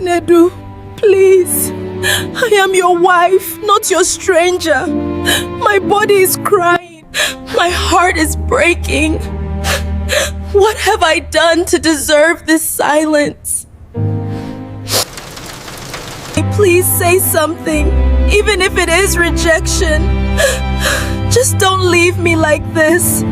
Chinedu, please. I am your wife, not your stranger. My body is crying. My heart is breaking. What have I done to deserve this silence? Please say something, even if it is rejection. Just don't leave me like this.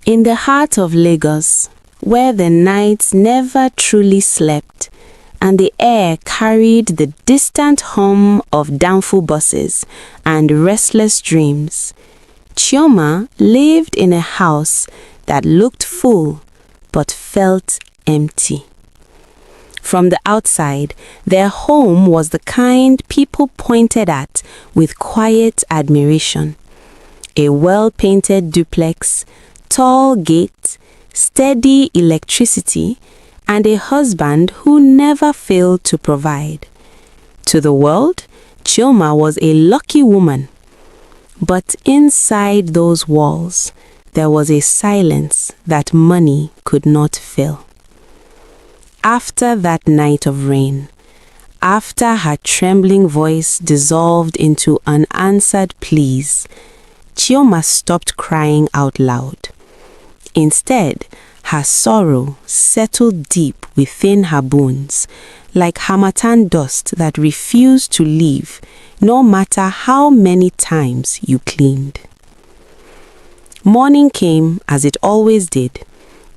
In the heart of Lagos, where the nights never truly slept, and the air carried the distant hum of downfall buses and restless dreams, Chioma lived in a house that looked full but felt empty. From the outside, their home was the kind people pointed at with quiet admiration. A well-painted duplex, tall gate, steady electricity, and a husband who never failed to provide. To the world, Chioma was a lucky woman. But inside those walls, there was a silence that money could not fill. After that night of rain, after her trembling voice dissolved into unanswered pleas, Chioma stopped crying out loud. Instead, her sorrow settled deep within her bones, like harmattan dust that refused to leave, no matter how many times you cleaned. Morning came as it always did.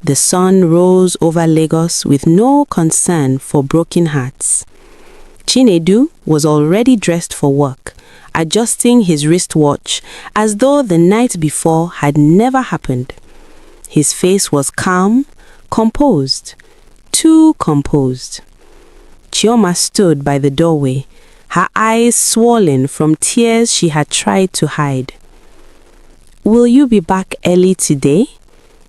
The sun rose over Lagos with no concern for broken hearts. Chinedu was already dressed for work, adjusting his wristwatch as though the night before had never happened. His face was calm, composed, too composed. Chioma stood by the doorway, her eyes swollen from tears she had tried to hide. "Will you be back early today?"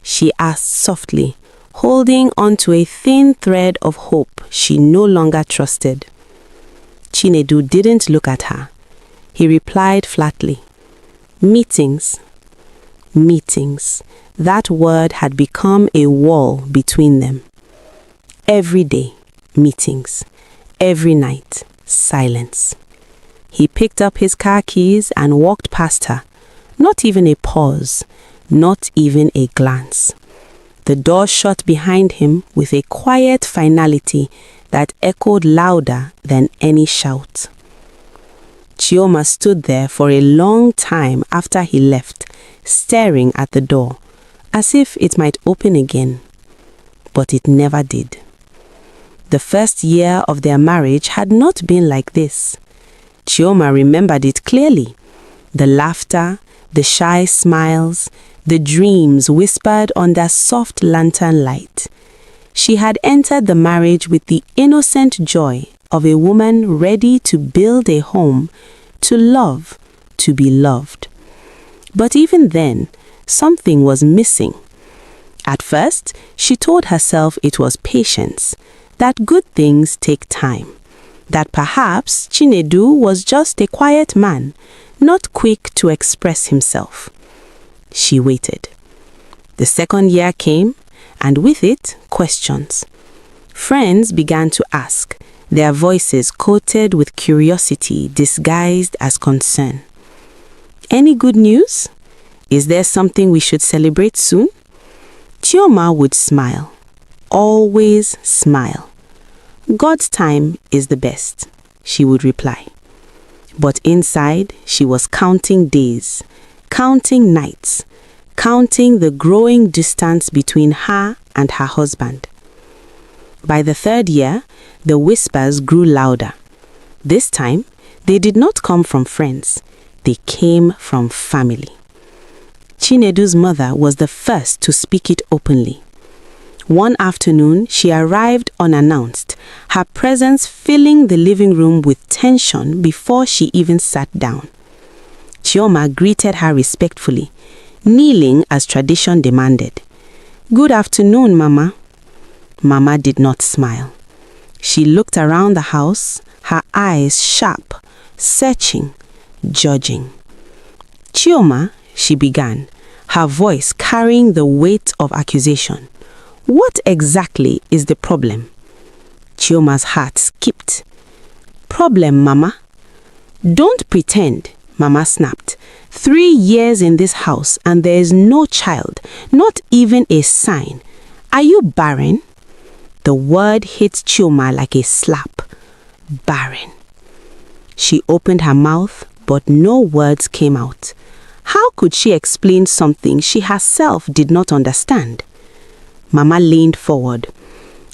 she asked softly, holding onto a thin thread of hope she no longer trusted. Chinedu didn't look at her. He replied flatly, "Meetings." Meetings. That word had become a wall between them. Every day, meetings. Every night, silence. He picked up his car keys and walked past her. Not even a pause, not even a glance. The door shut behind him with a quiet finality that echoed louder than any shout. Chioma stood there for a long time after he left, staring at the door, as if it might open again. But it never did. The first year of their marriage had not been like this. Chioma remembered it clearly. The laughter, the shy smiles, the dreams whispered under soft lantern light. She had entered the marriage with the innocent joy of a woman ready to build a home, to love, to be loved. But even then, something was missing. At first, she told herself it was patience, that good things take time, that perhaps Chinedu was just a quiet man, not quick to express himself. She waited. The second year came, and with it, questions. Friends began to ask, their voices coated with curiosity disguised as concern. "Any good news? Is there something we should celebrate soon?" Chioma would smile, always smile. "God's time is the best," she would reply. But inside, she was counting days, counting nights, counting the growing distance between her and her husband. By the third year, the whispers grew louder. This time, they did not come from friends. They came from family. Chinedu's mother was the first to speak it openly. One afternoon, she arrived unannounced, her presence filling the living room with tension before she even sat down. Chioma greeted her respectfully, kneeling as tradition demanded. "Good afternoon, Mama." Mama did not smile. She looked around the house, her eyes sharp, searching, judging. "Chioma," she began, her voice carrying the weight of accusation. "What exactly is the problem?" Chioma's heart skipped. "Problem, Mama?" "Don't pretend," Mama snapped. 3 years in this house and there is no child, not even a sign. Are you barren? The word hit Chioma like a slap. Barren. She opened her mouth, but no words came out. How could she explain something she herself did not understand? Mama leaned forward.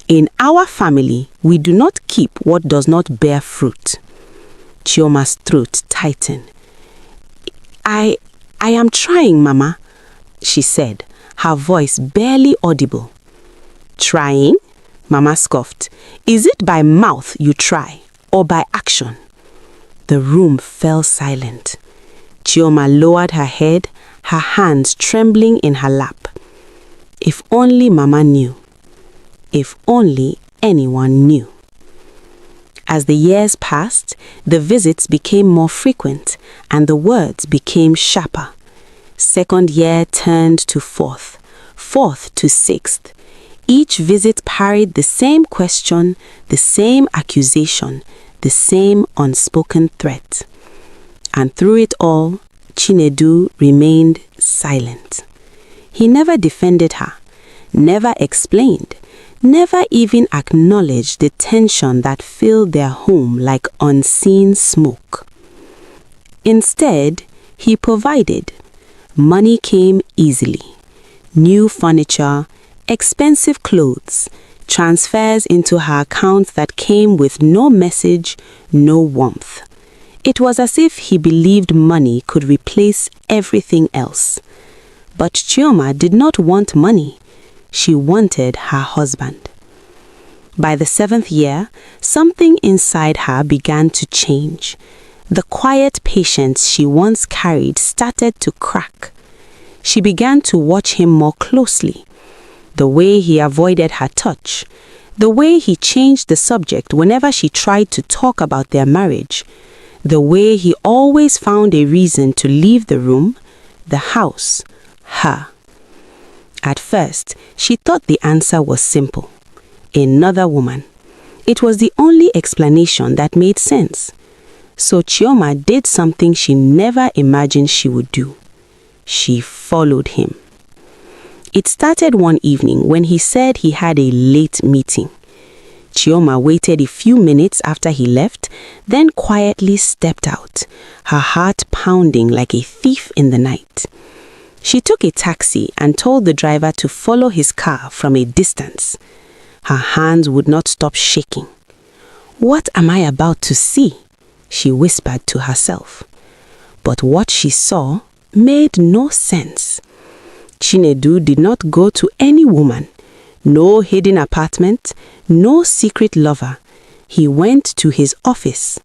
"In our family, we do not keep what does not bear fruit." Chioma's throat tightened. I am trying, Mama," she said, her voice barely audible. "Trying?" Mama scoffed. "Is it by mouth you try or by action?" The room fell silent. Chioma lowered her head, her hands trembling in her lap. If only Mama knew. If only anyone knew. As the years passed, the visits became more frequent and the words became sharper. 2nd year turned to 4th, 4th to 6th. Each visit parried the same question, the same accusation, the same unspoken threat. And through it all, Chinedu remained silent. He never defended her, never explained, never even acknowledged the tension that filled their home like unseen smoke. Instead, he provided. Money came easily. New furniture, expensive clothes, transfers into her account that came with no message, no warmth. It was as if he believed money could replace everything else. But Chioma did not want money. She wanted her husband. By the 7th year, something inside her began to change. The quiet patience she once carried started to crack. She began to watch him more closely. The way he avoided her touch, the way he changed the subject whenever she tried to talk about their marriage, the way he always found a reason to leave the room, the house, her. At first, she thought the answer was simple. Another woman. It was the only explanation that made sense. So Chioma did something she never imagined she would do. She followed him. It started one evening when he said he had a late meeting. Chioma waited a few minutes after he left, then quietly stepped out, her heart pounding like a thief in the night. She took a taxi and told the driver to follow his car from a distance. Her hands would not stop shaking. "What am I about to see?" she whispered to herself. But what she saw made no sense. Chinedu did not go to any woman. No hidden apartment, no secret lover. He went to his office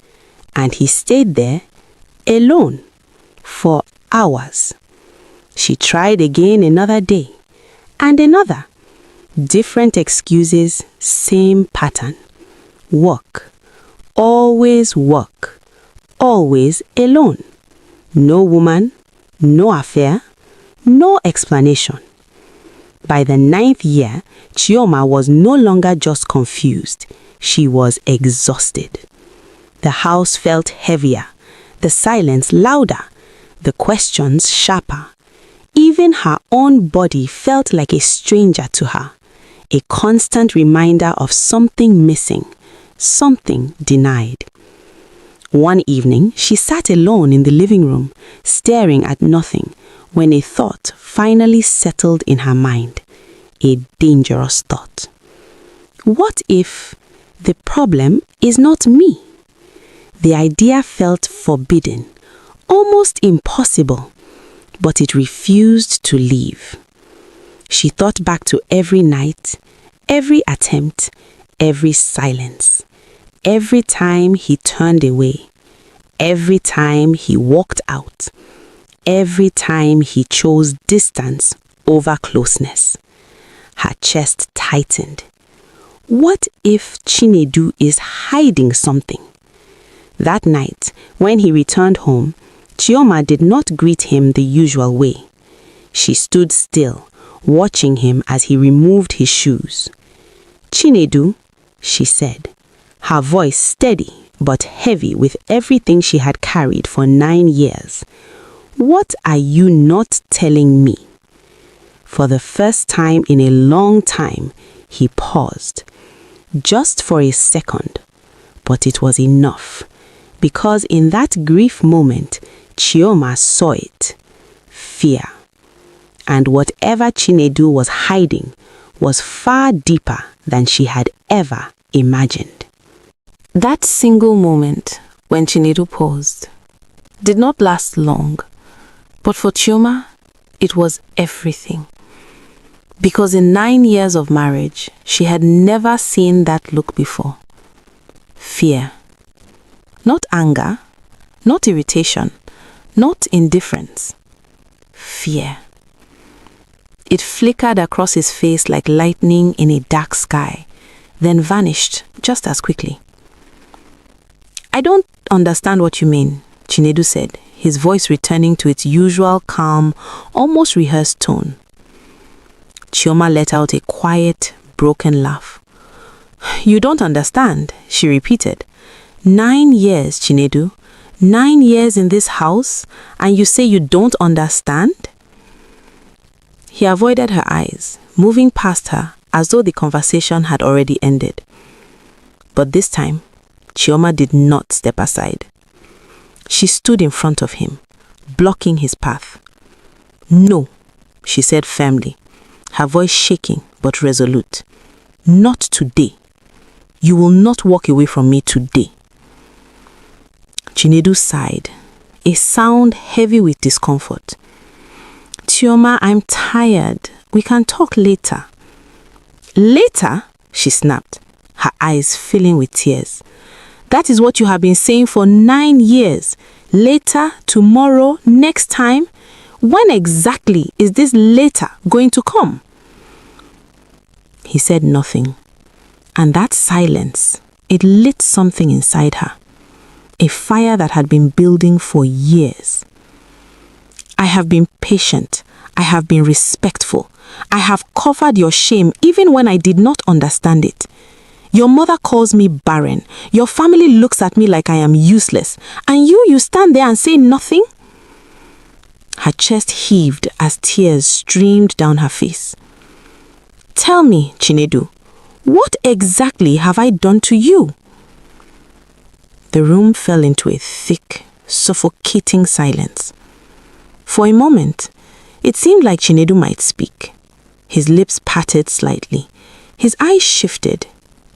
and he stayed there alone for hours. She tried again another day and another. Different excuses, same pattern. Work. Always work. Always alone. No woman, no affair, no explanation. By the 9th year, Chioma was no longer just confused. She was exhausted. The house felt heavier, the silence louder, the questions sharper. Even her own body felt like a stranger to her, a constant reminder of something missing, something denied. One evening, she sat alone in the living room, staring at nothing, when a thought finally settled in her mind, a dangerous thought. What if the problem is not me? The idea felt forbidden, almost impossible, but it refused to leave. She thought back to every night, every attempt, every silence, every time he turned away, every time he walked out, every time he chose distance over closeness. Her chest tightened. What if Chinedu is hiding something? That night, when he returned home, Chioma did not greet him the usual way. She stood still, watching him as he removed his shoes. "Chinedu," she said, her voice steady but heavy with everything she had carried for 9 years. "What are you not telling me?" For the first time in a long time, he paused. Just for a second. But it was enough. Because in that grief moment, Chioma saw it. Fear. And whatever Chinedu was hiding was far deeper than she had ever imagined. That single moment when Chinedu paused did not last long, but for Chioma, it was everything. Because in 9 years of marriage, she had never seen that look before. Fear. Not anger, not irritation, not indifference. Fear. It flickered across his face like lightning in a dark sky, then vanished just as quickly. "I don't understand what you mean," Chinedu said, his voice returning to its usual calm, almost rehearsed tone. Chioma let out a quiet, broken laugh. "You don't understand," she repeated. 9 years, Chinedu. 9 years in this house, and you say you don't understand?" He avoided her eyes, moving past her as though the conversation had already ended. But this time, Chioma did not step aside. She stood in front of him, blocking his path. "No," she said firmly, her voice shaking but resolute. "Not today. You will not walk away from me today." Chinedu sighed, a sound heavy with discomfort. "Chioma, I'm tired. We can talk later." "Later?" she snapped, her eyes filling with tears. "That is what you have been saying for 9 years. Later, tomorrow, next time. When exactly is this later going to come?" He said nothing, and that silence, it lit something inside her, a fire that had been building for years. "I have been patient. I have been respectful. I have covered your shame even when I did not understand it. Your mother calls me barren. Your family looks at me like I am useless. And you stand there and say nothing?" Her chest heaved as tears streamed down her face. "Tell me, Chinedu, what exactly have I done to you?" The room fell into a thick, suffocating silence. For a moment, it seemed like Chinedu might speak. His lips parted slightly. His eyes shifted.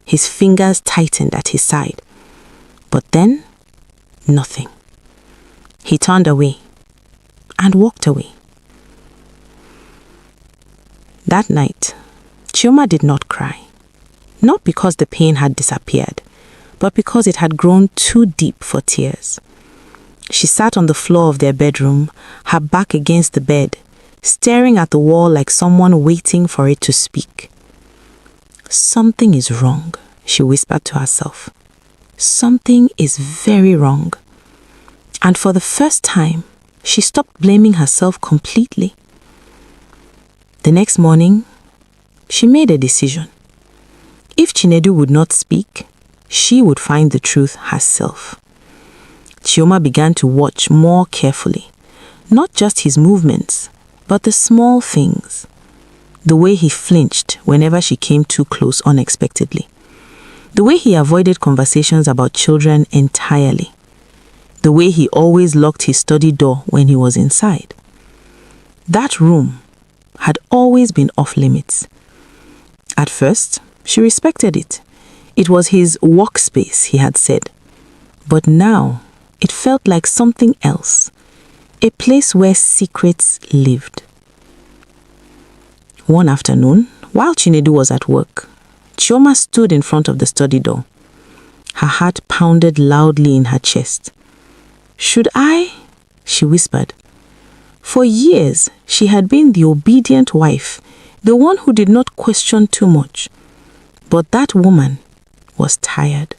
His fingers tightened at his side. But then, nothing. He turned away and walked away. That night, Chioma did not cry. Not because the pain had disappeared, but because it had grown too deep for tears. She sat on the floor of their bedroom, her back against the bed, staring at the wall like someone waiting for it to speak. "Something is wrong," she whispered to herself. "Something is very wrong." And for the first time, she stopped blaming herself completely. The next morning, she made a decision. If Chinedu would not speak, she would find the truth herself. Chioma began to watch more carefully, not just his movements, but the small things. The way he flinched whenever she came too close unexpectedly. The way he avoided conversations about children entirely. The way he always locked his study door when he was inside. That room had always been off limits. At first, she respected it. It was his workspace, he had said. But now, it felt like something else. A place where secrets lived. One afternoon, while Chinedu was at work, Chioma stood in front of the study door. Her heart pounded loudly in her chest. "Should I?" she whispered. For years, she had been the obedient wife, the one who did not question too much. But that woman was tired.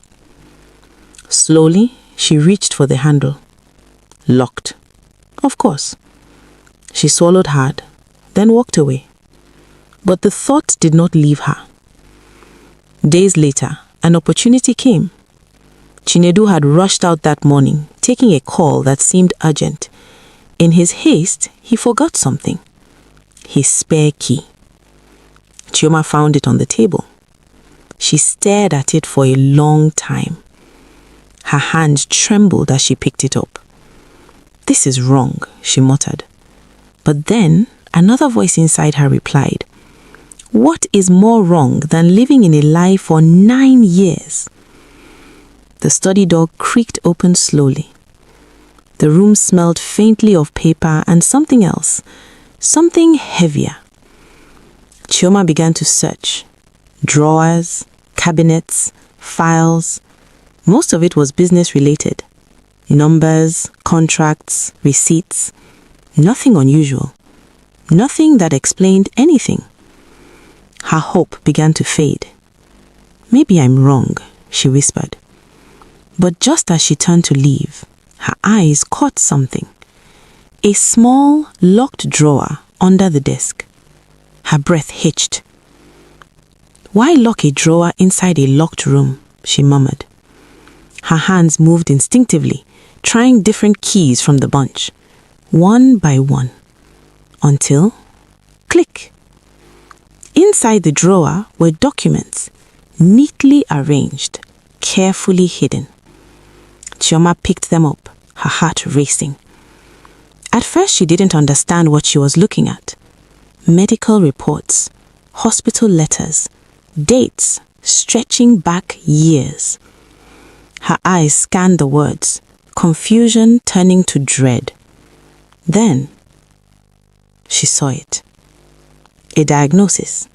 Slowly, she reached for the handle. Locked. Of course. She swallowed hard, then walked away. But the thought did not leave her. Days later, an opportunity came. Chinedu had rushed out that morning, taking a call that seemed urgent. In his haste, he forgot something. His spare key. Chioma found it on the table. She stared at it for a long time. Her hands trembled as she picked it up. "This is wrong," she muttered. But then another voice inside her replied, "What is more wrong than living in a lie for 9 years?" The study door creaked open slowly. The room smelled faintly of paper and something else, something heavier. Chioma began to search. Drawers, cabinets, files. Most of it was business related. Numbers, contracts, receipts. Nothing unusual. Nothing that explained anything. Her hope began to fade. "Maybe I'm wrong," she whispered. But just as she turned to leave, her eyes caught something. A small, locked drawer under the desk. Her breath hitched. "Why lock a drawer inside a locked room?" she murmured. Her hands moved instinctively, trying different keys from the bunch, one by one, until, click. Inside the drawer were documents, neatly arranged, carefully hidden. Chioma picked them up, her heart racing. At first she didn't understand what she was looking at. Medical reports, hospital letters, dates stretching back years. Her eyes scanned the words, confusion turning to dread. Then she saw it. A diagnosis.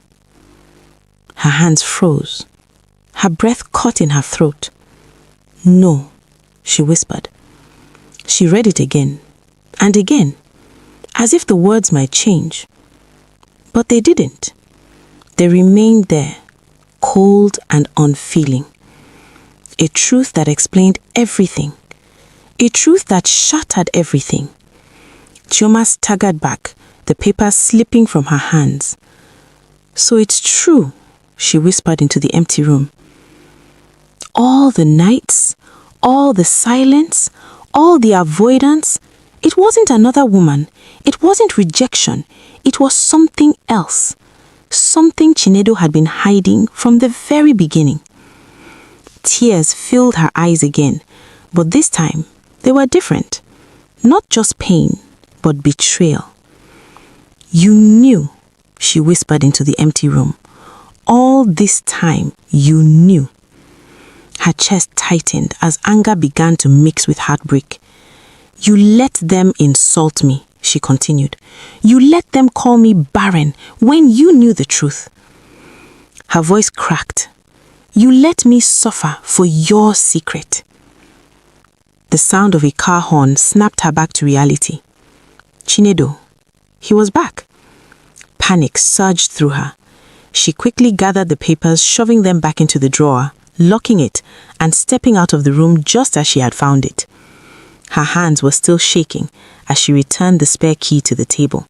Her hands froze. Her breath caught in her throat. "No," she whispered. She read it again and again, as if the words might change. But they didn't. They remained there, cold and unfeeling. A truth that explained everything. A truth that shattered everything. Chioma staggered back, the papers slipping from her hands. "So it's true," she whispered into the empty room. All the nights, all the silence, all the avoidance, it wasn't another woman. It wasn't rejection. It was something else. Something Chinedu had been hiding from the very beginning. Tears filled her eyes again, but this time they were different. Not just pain, but betrayal. "You knew," she whispered into the empty room. "All this time, you knew." Her chest tightened as anger began to mix with heartbreak. "You let them insult me," she continued. "You let them call me barren when you knew the truth." Her voice cracked. "You let me suffer for your secret." The sound of a car horn snapped her back to reality. Chinedu. He was back. Panic surged through her. She quickly gathered the papers, shoving them back into the drawer, locking it, and stepping out of the room just as she had found it. Her hands were still shaking as she returned the spare key to the table.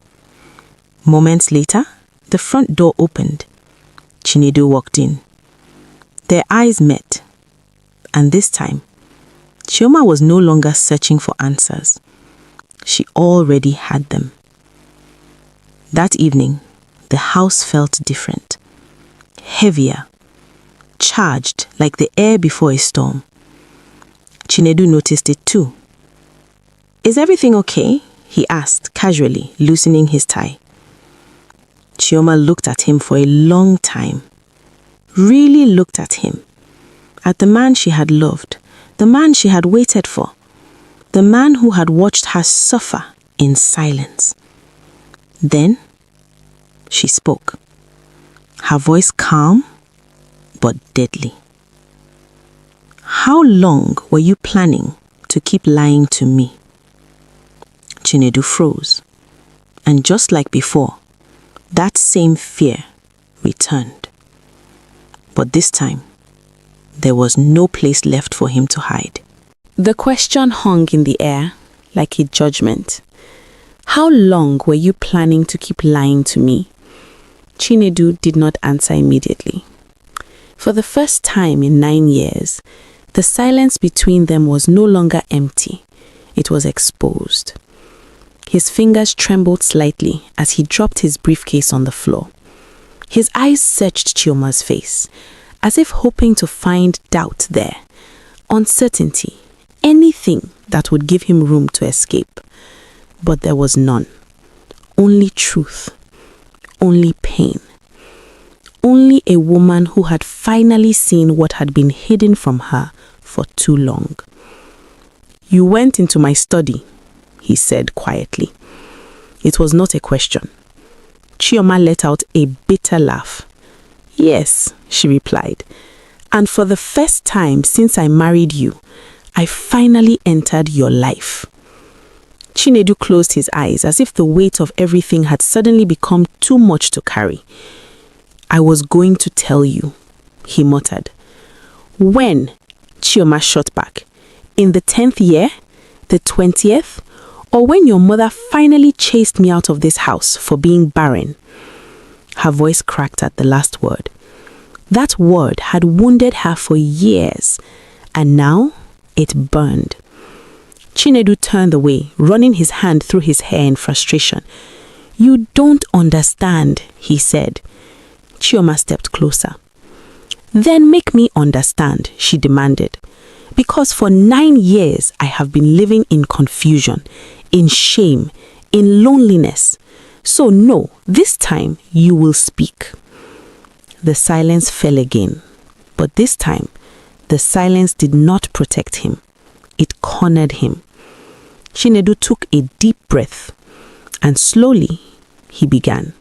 Moments later, the front door opened. Chinedu walked in. Their eyes met, and this time, Chioma was no longer searching for answers. She already had them. That evening, the house felt different. Heavier. Charged like the air before a storm. Chinedu noticed it too. "Is everything okay?" he asked casually, loosening his tie. Chioma looked at him for a long time. Really looked at him. At the man she had loved, the man she had waited for, the man who had watched her suffer in silence. Then she spoke. Her voice calm but deadly. "How long were you planning to keep lying to me?" Chinedu froze, and just like before, that same fear returned. But this time, there was no place left for him to hide. The question hung in the air like a judgment. How long were you planning to keep lying to me? Chinedu did not answer immediately. For the first time in 9 years, the silence between them was no longer empty. It was exposed. His fingers trembled slightly as he dropped his briefcase on the floor. His eyes searched Chioma's face, as if hoping to find doubt there, uncertainty, anything that would give him room to escape. But there was none. Only truth. Only pain. Only a woman who had finally seen what had been hidden from her for too long. "You went into my study," he said quietly. It was not a question. Chioma let out a bitter laugh. "Yes," she replied. "And for the first time since I married you, I finally entered your life." Chinedu closed his eyes as if the weight of everything had suddenly become too much to carry. "I was going to tell you," he muttered. "When?" Chioma shot back. "In the 10th year? The 20th? Or when your mother finally chased me out of this house for being barren?" Her voice cracked at the last word. That word had wounded her for years, and now it burned. Chinedu turned away, running his hand through his hair in frustration. "You don't understand," he said. Chioma stepped closer. "Then make me understand," she demanded. "Because for 9 years I have been living in confusion, in shame, in loneliness. So no, this time you will speak." The silence fell again, but this time the silence did not protect him. It cornered him. Chinedu took a deep breath, and slowly he began.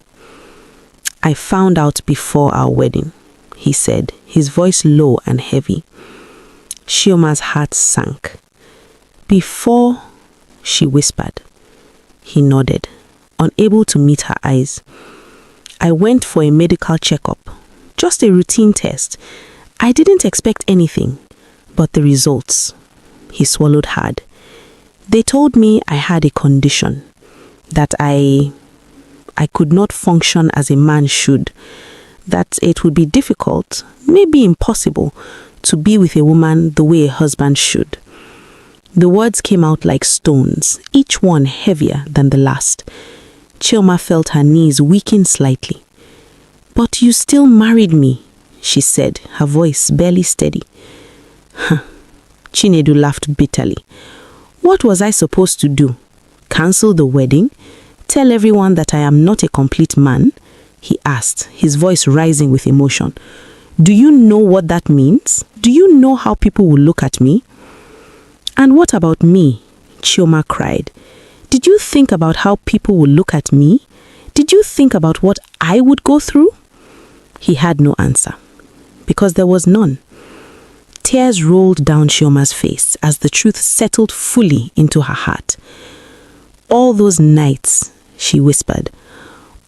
"I found out before our wedding," he said, his voice low and heavy. Chioma's heart sank. "Before," she whispered. He nodded, unable to meet her eyes. "I went for a medical checkup, just a routine test. I didn't expect anything, but the results." He swallowed hard. "They told me I had a condition, that I could not function as a man should, that it would be difficult, maybe impossible, to be with a woman the way a husband should." The words came out like stones, each one heavier than the last. Chioma felt her knees weaken slightly. "But you still married me," she said, her voice barely steady. Chinedu laughed bitterly. "What was I supposed to do? Cancel the wedding? Tell everyone that I am not a complete man?" he asked, his voice rising with emotion. "Do you know what that means? Do you know how people will look at me?" "And what about me?" Chioma cried. "Did you think about how people will look at me? Did you think about what I would go through?" He had no answer, because there was none. Tears rolled down Chioma's face as the truth settled fully into her heart. "All those nights," she whispered,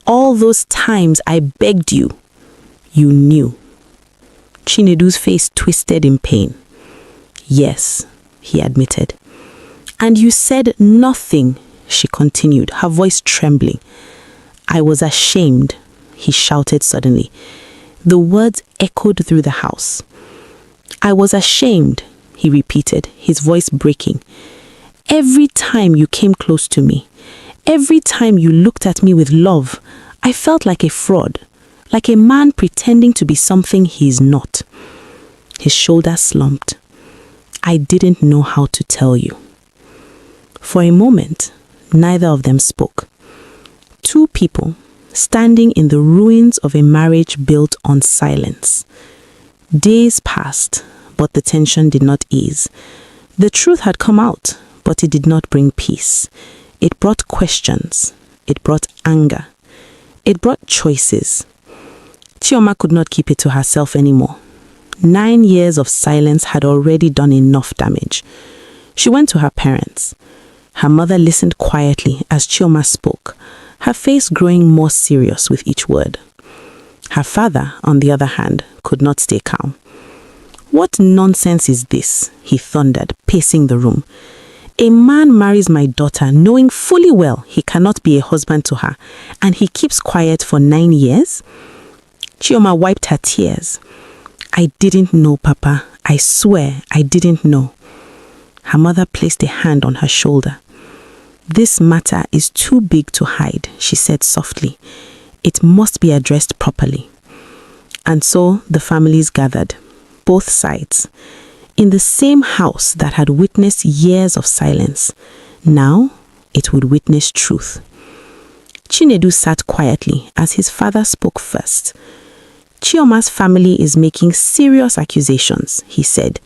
"all those times I begged you, you knew." Chinedu's face twisted in pain. "Yes," he admitted. "And you said nothing," she continued, her voice trembling. "I was ashamed," he shouted suddenly. The words echoed through the house. "I was ashamed," he repeated, his voice breaking. "Every time you came close to me, every time you looked at me with love, I felt like a fraud, like a man pretending to be something he is not." His shoulders slumped. "I didn't know how to tell you." For a moment, neither of them spoke. Two people standing in the ruins of a marriage built on silence. Days passed, but the tension did not ease. The truth had come out, but it did not bring peace. It brought questions. It brought anger. It brought choices. Chioma could not keep it to herself anymore. 9 years of silence had already done enough damage. She went to her parents. Her mother listened quietly as Chioma spoke, her face growing more serious with each word. Her father, on the other hand, could not stay calm. "What nonsense is this?" he thundered, pacing the room. "A man marries my daughter knowing fully well he cannot be a husband to her, and he keeps quiet for 9 years?" Chioma wiped her tears. "I didn't know, Papa. I swear I didn't know." Her mother placed a hand on her shoulder. "This matter is too big to hide," she said softly. "It must be addressed properly." And so the families gathered, both sides, in the same house that had witnessed years of silence. Now it would witness truth. Chinedu sat quietly as his father spoke first. "Chioma's family is making serious accusations," he said.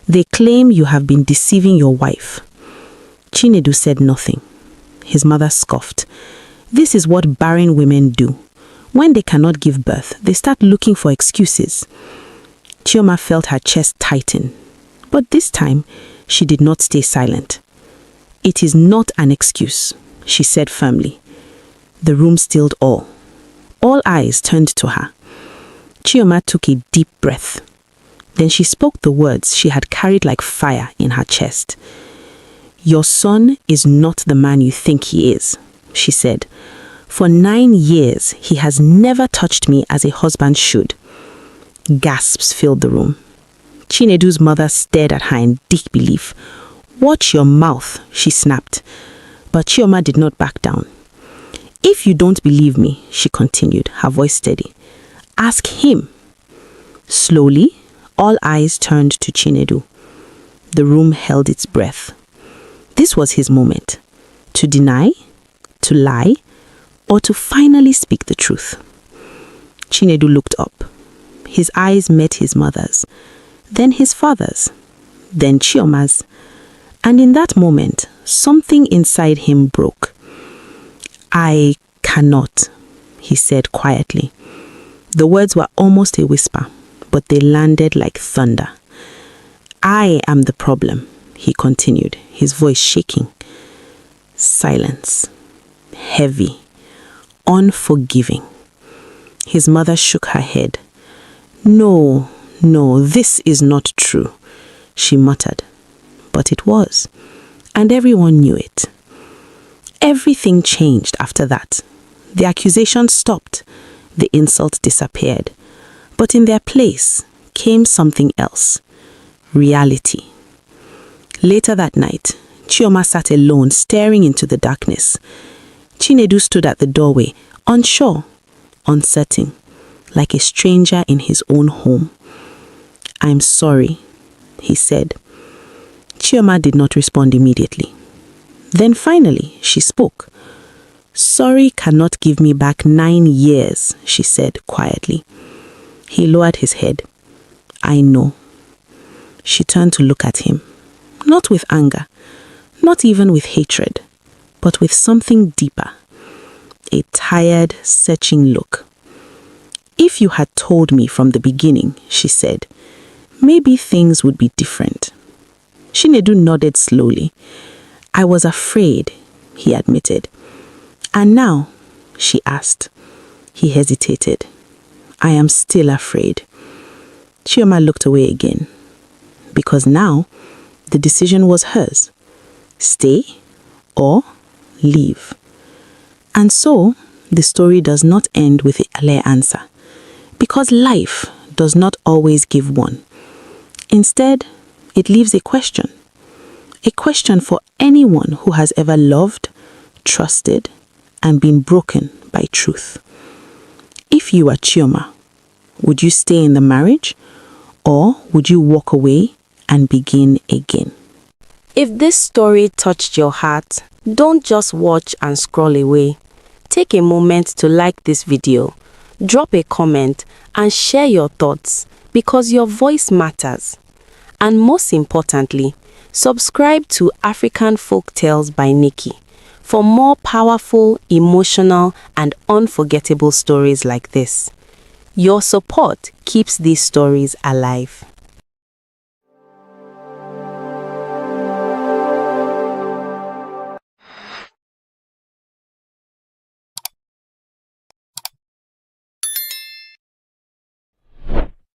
"They claim you have been deceiving your wife." Chinedu said nothing. His mother scoffed. "This is what barren women do. When they cannot give birth, they start looking for excuses." Chioma felt her chest tighten, but this time she did not stay silent. "It is not an excuse," she said firmly. The room stilled all. All eyes turned to her. Chioma took a deep breath. Then she spoke the words she had carried like fire in her chest. "Your son is not the man you think he is," she said. "For 9 years, he has never touched me as a husband should." Gasps filled the room. Chinedu's mother stared at her in disbelief. "Watch your mouth," she snapped. But Chioma did not back down. "If you don't believe me," she continued, her voice steady, "ask him." Slowly, all eyes turned to Chinedu. The room held its breath. This was his moment. To deny, to lie, or to finally speak the truth. Chinedu looked up. His eyes met his mother's, then his father's, then Chioma's. And in that moment, something inside him broke. "I cannot," he said quietly. The words were almost a whisper, but they landed like thunder. "I am the problem," he continued, his voice shaking. Silence. Heavy. Unforgiving. His mother shook her head. No, this is not true," she muttered. But it was, and everyone knew it. Everything changed after that. The accusations stopped. The insult disappeared. But in their place came something else. Reality. Later that night, Chioma sat alone, staring into the darkness. Chinedu stood at the doorway, unsure, uncertain, like a stranger in his own home. "I'm sorry," he said. Chioma did not respond immediately. Then finally, she spoke. "Sorry cannot give me back 9 years," she said quietly. He lowered his head. "I know." She turned to look at him, not with anger, not even with hatred, but with something deeper. A tired, searching look. "If you had told me from the beginning," she said, "maybe things would be different." Chinedu nodded slowly. "I was afraid," he admitted. "And now?" she asked. He hesitated. "I am still afraid." Chioma looked away again. Because now, the decision was hers. Stay or leave. And so, the story does not end with a clear answer. Because life does not always give one. Instead, it leaves a question. A question for anyone who has ever loved, trusted, and been broken by truth. If you were Chioma, would you stay in the marriage, or would you walk away and begin again? If this story touched your heart, don't just watch and scroll away. Take a moment to like this video, drop a comment, and share your thoughts, because your voice matters. And most importantly, subscribe to African-Folk-Tales-By-Nikky for more powerful, emotional, and unforgettable stories like this. Your support keeps these stories alive.